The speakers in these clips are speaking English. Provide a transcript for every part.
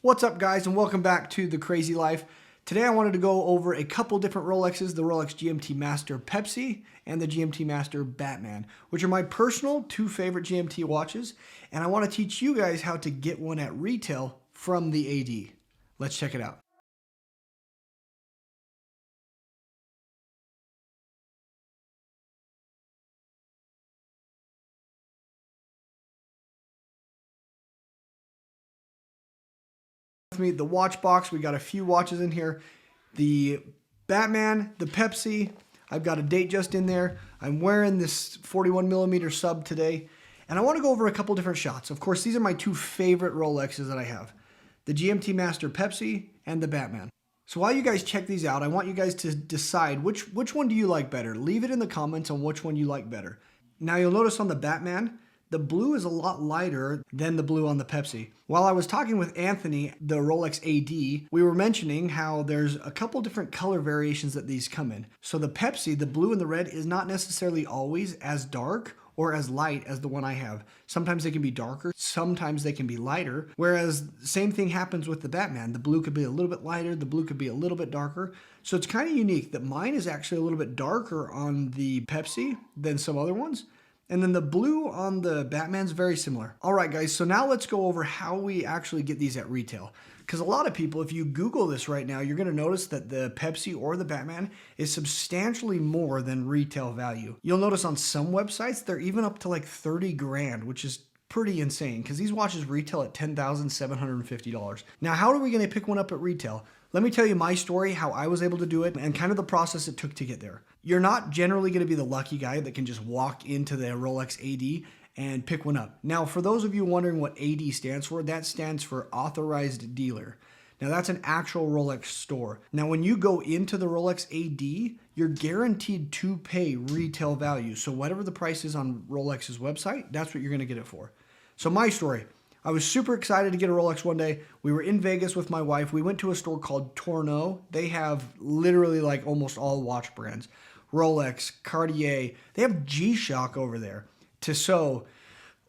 What's up, guys, and welcome back to The Crazy Life. Today I wanted to go over a couple different Rolexes, the Rolex GMT Master Pepsi and the GMT Master Batman, which are my personal two favorite GMT watches, and I want to teach you guys how to get one at retail from the AD. Let's check it out. With me, the watch box, we got a few watches in here. The Batman, the Pepsi, I've got a date just in there. I'm wearing this 41mm sub today, and I want to go over a couple different shots. Of course, these are my two favorite Rolexes that I have, the GMT Master Pepsi and the Batman. So while you guys check these out, I want you guys to decide which one do you like better. Leave it in the comments on which one you like better. Now you'll notice on the Batman, the blue is a lot lighter than the blue on the Pepsi. While I was talking with Anthony, the Rolex AD, we were mentioning how there's a couple different color variations that these come in. So the Pepsi, the blue and the red, is not necessarily always as dark or as light as the one I have. Sometimes they can be darker, sometimes they can be lighter, whereas same thing happens with the Batman. The blue could be a little bit lighter, the blue could be a little bit darker. So it's kind of unique that mine is actually a little bit darker on the Pepsi than some other ones. And then the blue on the Batman's very similar. All right, guys, so now let's go over how we actually get these at retail. Because a lot of people, if you Google this right now, you're gonna notice that the Pepsi or the Batman is substantially more than retail value. You'll notice on some websites, they're even up to like 30 grand, which is pretty insane because these watches retail at $10,750. Now, how are we gonna pick one up at retail? Let me tell you my story, how I was able to do it, and kind of the process it took to get there. You're not generally going to be the lucky guy that can just walk into the Rolex AD and pick one up. Now, for those of you wondering what AD stands for, that stands for Authorized Dealer. Now, that's an actual Rolex store. Now, when you go into the Rolex AD, you're guaranteed to pay retail value. So whatever the price is on Rolex's website, that's what you're going to get it for. So my story. I was super excited to get a Rolex one day. We were in Vegas with my wife. We went to a store called Tourneau. They have literally like almost all watch brands. Rolex, Cartier. They have G-Shock over there. Tissot,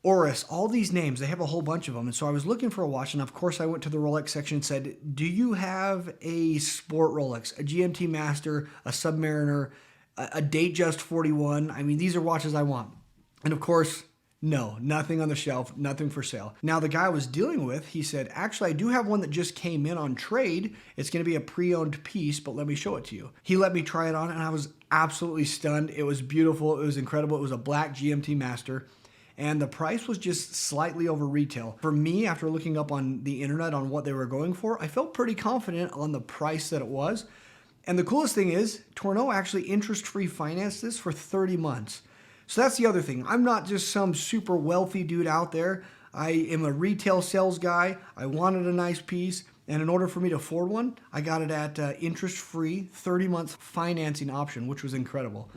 Oris, all these names. They have a whole bunch of them. And so I was looking for a watch. And of course, I went to the Rolex section and said, do you have a sport Rolex, a GMT Master, a Submariner, a Datejust 41? I mean, these are watches I want. And of course, no, nothing on the shelf, nothing for sale. Now, the guy I was dealing with, he said, actually, I do have one that just came in on trade. It's going to be a pre-owned piece, but let me show it to you. He let me try it on, and I was absolutely stunned. It was beautiful. It was incredible. It was a black GMT Master, and the price was just slightly over retail. For me, after looking up on the internet on what they were going for, I felt pretty confident on the price that it was. And the coolest thing is, Tourneau actually interest-free financed this for 30 months. So that's the other thing. I'm not just some super wealthy dude out there. I am a retail sales guy. I wanted a nice piece. And in order for me to afford one, I got it at interest-free 30-month financing option, which was incredible.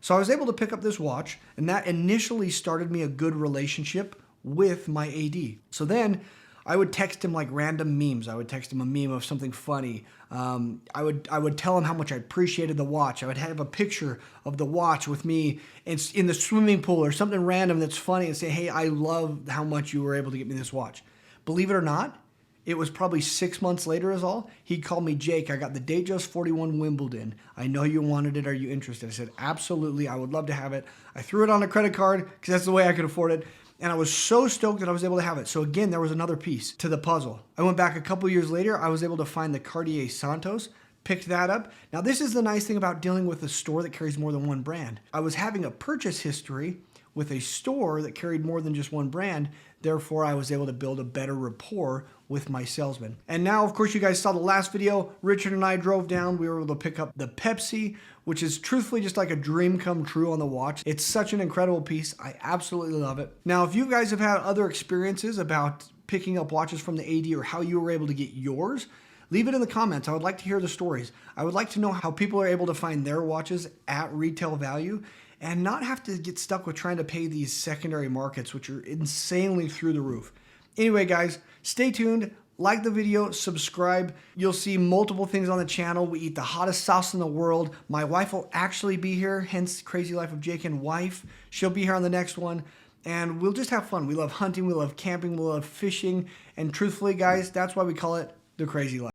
So I was able to pick up this watch, and that initially started me a good relationship with my AD. So then I would text him like random memes. I would text him a meme of something funny. I would tell him how much I appreciated the watch. I would have a picture of the watch with me in the swimming pool or something random that's funny and say, hey, I love how much you were able to get me this watch. Believe it or not, it was probably 6 months later is all. He called me, Jake, I got the Datejust 41 Wimbledon. I know you wanted it. Are you interested? I said, absolutely. I would love to have it. I threw it on a credit card because that's the way I could afford it. And I was so stoked that I was able to have it. So again, there was another piece to the puzzle. I went back a couple years later. I was able to find the Cartier Santos, picked that up. Now, this is the nice thing about dealing with a store that carries more than one brand. I was having a purchase history with a store that carried more than just one brand. Therefore, I was able to build a better rapport with my salesman. And now, of course, you guys saw the last video. Richard and I drove down. We were able to pick up the Pepsi, which is truthfully just like a dream come true on the watch. It's such an incredible piece. I absolutely love it. Now, if you guys have had other experiences about picking up watches from the AD or how you were able to get yours, leave it in the comments. I would like to hear the stories. I would like to know how people are able to find their watches at retail value and not have to get stuck with trying to pay these secondary markets, which are insanely through the roof. Anyway, guys, stay tuned. Like the video, subscribe. You'll see multiple things on the channel. We eat the hottest sauce in the world. My wife will actually be here, hence Crazy Life of Jake and Wife. She'll be here on the next one. and we'll just have fun. We love hunting, we love camping, we love fishing, and truthfully, guys, that's why we call it the crazy life.